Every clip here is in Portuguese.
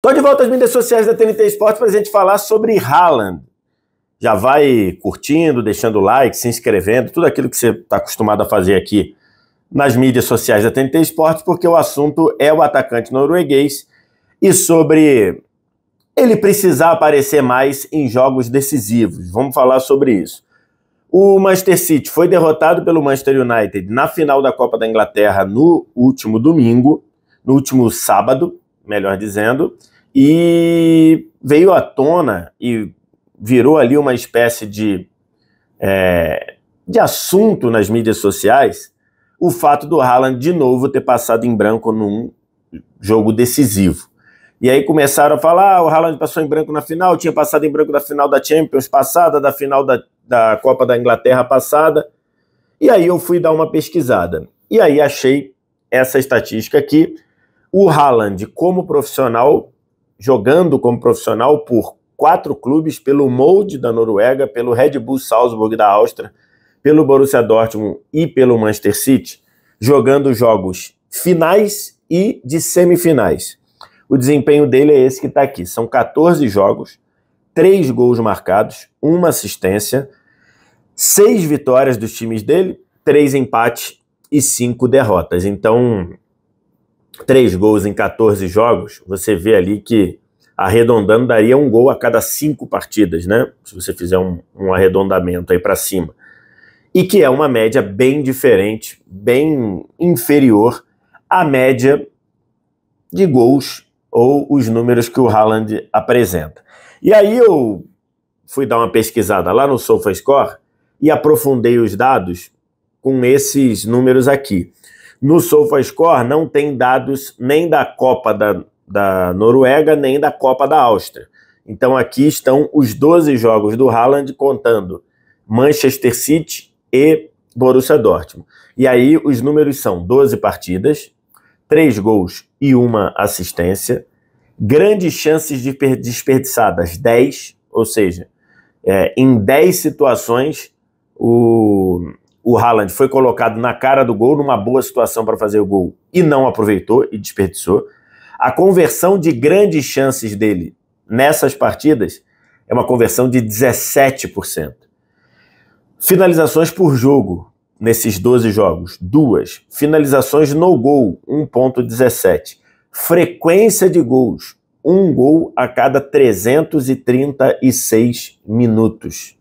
Tô de volta às mídias sociais da TNT Esportes para a gente falar sobre Haaland. Já vai curtindo, deixando like, se inscrevendo, tudo aquilo que você está acostumado a fazer aqui nas mídias sociais da TNT Esportes, porque o assunto é o atacante norueguês e sobre ele precisar aparecer mais em jogos decisivos. Vamos falar sobre isso. O Manchester City foi derrotado pelo Manchester United na final da Copa da Inglaterra no último domingo, no último sábado, melhor dizendo, e veio à tona e virou ali uma espécie de assunto nas mídias sociais o fato do Haaland de novo ter passado em branco num jogo decisivo. E aí começaram a falar, o Haaland passou em branco na final, tinha passado em branco na final da Champions passada, da final da Copa da Inglaterra passada, e aí eu fui dar uma pesquisada. E aí achei essa estatística aqui, o Haaland como profissional, jogando como profissional por 4 clubes, pelo Molde da Noruega, pelo Red Bull Salzburg da Áustria, pelo Borussia Dortmund e pelo Manchester City, jogando jogos finais e de semifinais. O desempenho dele é esse que está aqui, são 14 jogos, 3 gols marcados, 1 assistência, 6 vitórias dos times dele, 3 empates e 5 derrotas. Então, 3 gols em 14 jogos, você vê ali que, arredondando, daria 1 gol a cada 5 partidas, né? Se você fizer um arredondamento aí para cima. E que é uma média bem diferente, bem inferior à média de gols ou os números que o Haaland apresenta. E aí eu fui dar uma pesquisada lá no SofaScore e aprofundei os dados com esses números aqui. No SofaScore não tem dados nem da Copa da Noruega, nem da Copa da Áustria. Então aqui estão os 12 jogos do Haaland contando Manchester City e Borussia Dortmund. E aí os números são 12 partidas, 3 gols e 1 assistência, grandes chances desperdiçadas, 10, ou seja, em 10 situações o Haaland foi colocado na cara do gol, numa boa situação para fazer o gol, e não aproveitou e desperdiçou. A conversão de grandes chances dele nessas partidas é uma conversão de 17%. Finalizações por jogo, nesses 12 jogos, 2. Finalizações no gol, 1,17. Frequência de gols, 1 gol a cada 336 minutos.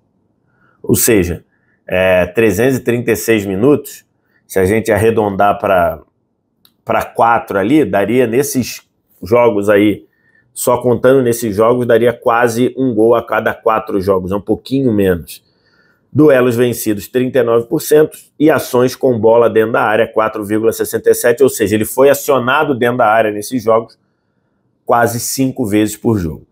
Ou seja, 336 minutos, se a gente arredondar para 4 ali, daria nesses jogos aí, só contando nesses jogos, daria quase 1 gol a cada 4 jogos, é um pouquinho menos. Duelos vencidos, 39%, e ações com bola dentro da área, 4,67%, ou seja, ele foi acionado dentro da área nesses jogos quase 5 vezes por jogo.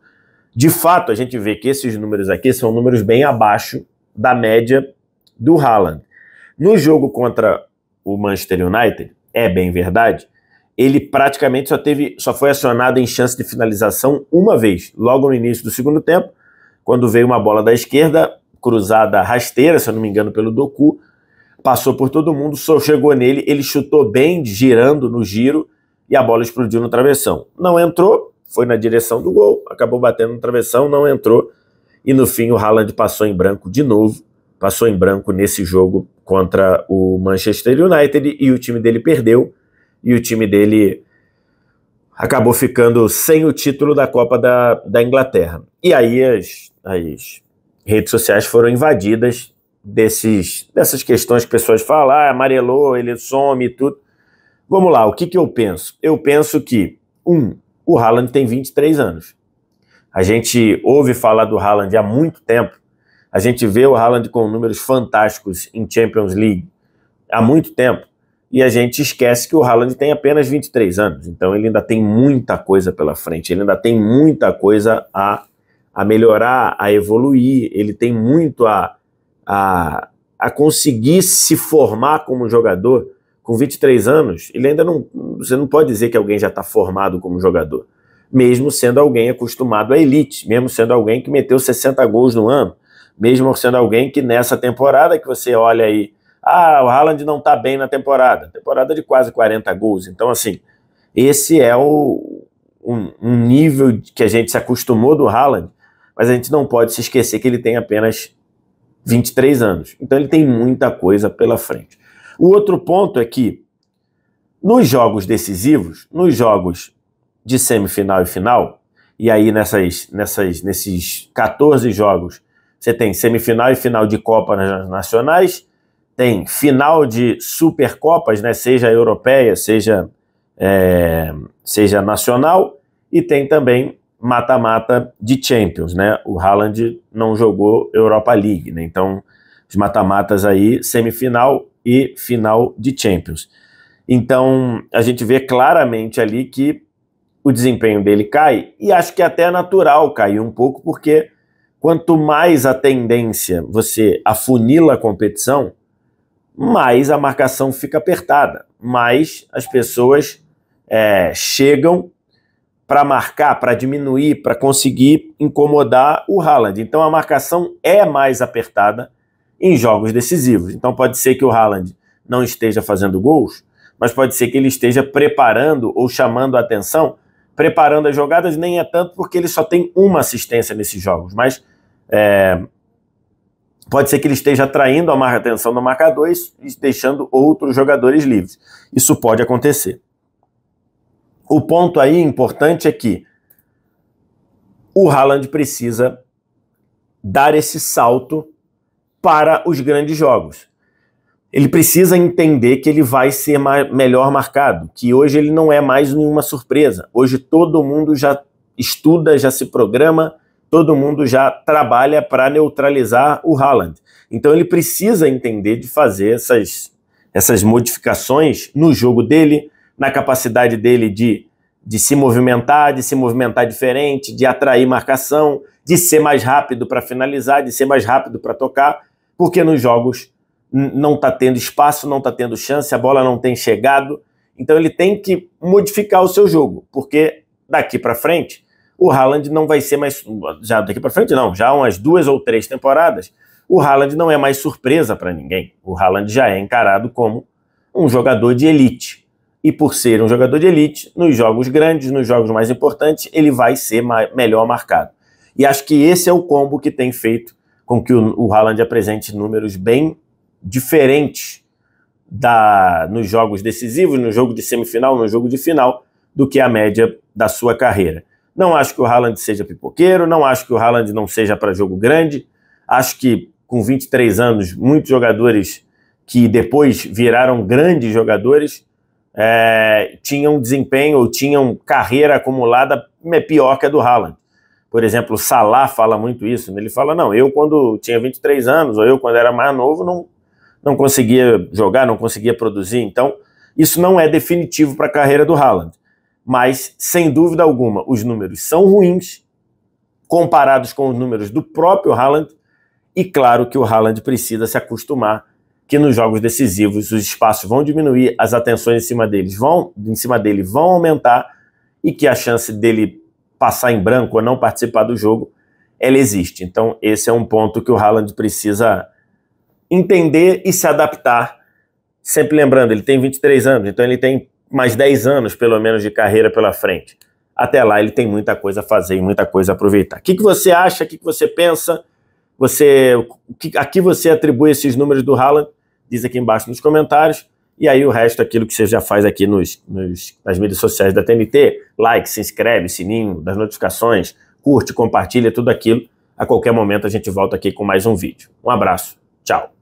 De fato, a gente vê que esses números aqui são números bem abaixo da média do Haaland. No jogo contra o Manchester United, é bem verdade, ele praticamente só foi acionado em chance de finalização uma vez, logo no início do segundo tempo, quando veio uma bola da esquerda, cruzada rasteira, se eu não me engano, pelo Doku, passou por todo mundo, só chegou nele, ele chutou bem, girando no giro, e a bola explodiu no travessão. Não entrou, foi na direção do gol, acabou batendo no travessão, não entrou, e no fim o Haaland passou em branco de novo, passou em branco nesse jogo contra o Manchester United, e o time dele perdeu, e o time dele acabou ficando sem o título da Copa da Inglaterra. E aí as redes sociais foram invadidas dessas questões que pessoas falam, amarelou, ele some e tudo. Vamos lá, o que eu penso? Eu penso que, o Haaland tem 23 anos. A gente ouve falar do Haaland há muito tempo, a gente vê o Haaland com números fantásticos em Champions League há muito tempo, e a gente esquece que o Haaland tem apenas 23 anos, então ele ainda tem muita coisa pela frente, ele ainda tem muita coisa a melhorar, a evoluir, ele tem muito a conseguir se formar como jogador. Com 23 anos, ele ainda não, você não pode dizer que alguém já está formado como jogador, mesmo sendo alguém acostumado à elite, mesmo sendo alguém que meteu 60 gols no ano, mesmo sendo alguém que nessa temporada que você olha aí, o Haaland não está bem na temporada de quase 40 gols, então assim, esse é um nível que a gente se acostumou do Haaland, mas a gente não pode se esquecer que ele tem apenas 23 anos. Então ele tem muita coisa pela frente. O outro ponto é que nos jogos decisivos, nos jogos de semifinal e final, e aí nesses 14 jogos, você tem semifinal e final de Copas nacionais, tem final de Supercopas, né, seja europeia, seja nacional, e tem também mata-mata de Champions, né? O Haaland não jogou Europa League, né? Então, os mata-matas aí, semifinal e final de Champions. Então, a gente vê claramente ali que o desempenho dele cai, e acho que até é natural cair um pouco, porque quanto mais a tendência você afunila a competição, mais a marcação fica apertada, mais as pessoas chegam para marcar, para diminuir, para conseguir incomodar o Haaland. Então a marcação é mais apertada em jogos decisivos. Então pode ser que o Haaland não esteja fazendo gols, mas pode ser que ele esteja preparando ou chamando a atenção, preparando as jogadas, nem é tanto porque ele só tem uma assistência nesses jogos, mas pode ser que ele esteja atraindo a atenção do marcador e deixando outros jogadores livres. Isso pode acontecer. O ponto aí importante é que o Haaland precisa dar esse salto para os grandes jogos. Ele precisa entender que ele vai ser melhor marcado, que hoje ele não é mais nenhuma surpresa. Hoje todo mundo já estuda, já se programa, todo mundo já trabalha para neutralizar o Haaland. Então ele precisa entender de fazer essas modificações no jogo dele, na capacidade dele de se movimentar diferente, de atrair marcação, de ser mais rápido para finalizar, de ser mais rápido para tocar, porque nos jogos não está tendo espaço, não está tendo chance, a bola não tem chegado. Então ele tem que modificar o seu jogo, porque daqui para frente o Haaland não vai ser mais... Já daqui para frente não, já há umas 2 ou 3 temporadas, o Haaland não é mais surpresa para ninguém. O Haaland já é encarado como um jogador de elite. E por ser um jogador de elite, nos jogos grandes, nos jogos mais importantes, ele vai ser melhor marcado. E acho que esse é o combo que tem feito com que o Haaland apresente números bem diferentes nos jogos decisivos, no jogo de semifinal, no jogo de final, do que a média da sua carreira. Não acho que o Haaland seja pipoqueiro, não acho que o Haaland não seja para jogo grande. Acho que com 23 anos, muitos jogadores que depois viraram grandes jogadores tinham desempenho ou tinham carreira acumulada pior que a do Haaland. Por exemplo, o Salah fala muito isso. Ele fala, não, eu quando tinha 23 anos, ou eu quando era mais novo, não conseguia jogar, não conseguia produzir. Então, isso não é definitivo para a carreira do Haaland. Mas, sem dúvida alguma, os números são ruins, comparados com os números do próprio Haaland, e claro que o Haaland precisa se acostumar que nos jogos decisivos os espaços vão diminuir, as atenções em cima dele vão aumentar, e que a chance dele passar em branco ou não participar do jogo, ela existe. Então esse é um ponto que o Haaland precisa entender e se adaptar, sempre lembrando, ele tem 23 anos, então ele tem mais 10 anos pelo menos de carreira pela frente. Até lá ele tem muita coisa a fazer e muita coisa a aproveitar. O que você acha, o que você pensa, a que você atribui esses números do Haaland? Diz aqui embaixo nos comentários, e aí o resto, aquilo que você já faz aqui nas mídias sociais da TNT, like, se inscreve, sininho das notificações, curte, compartilha, tudo aquilo. A qualquer momento a gente volta aqui com mais um vídeo. Um abraço, tchau.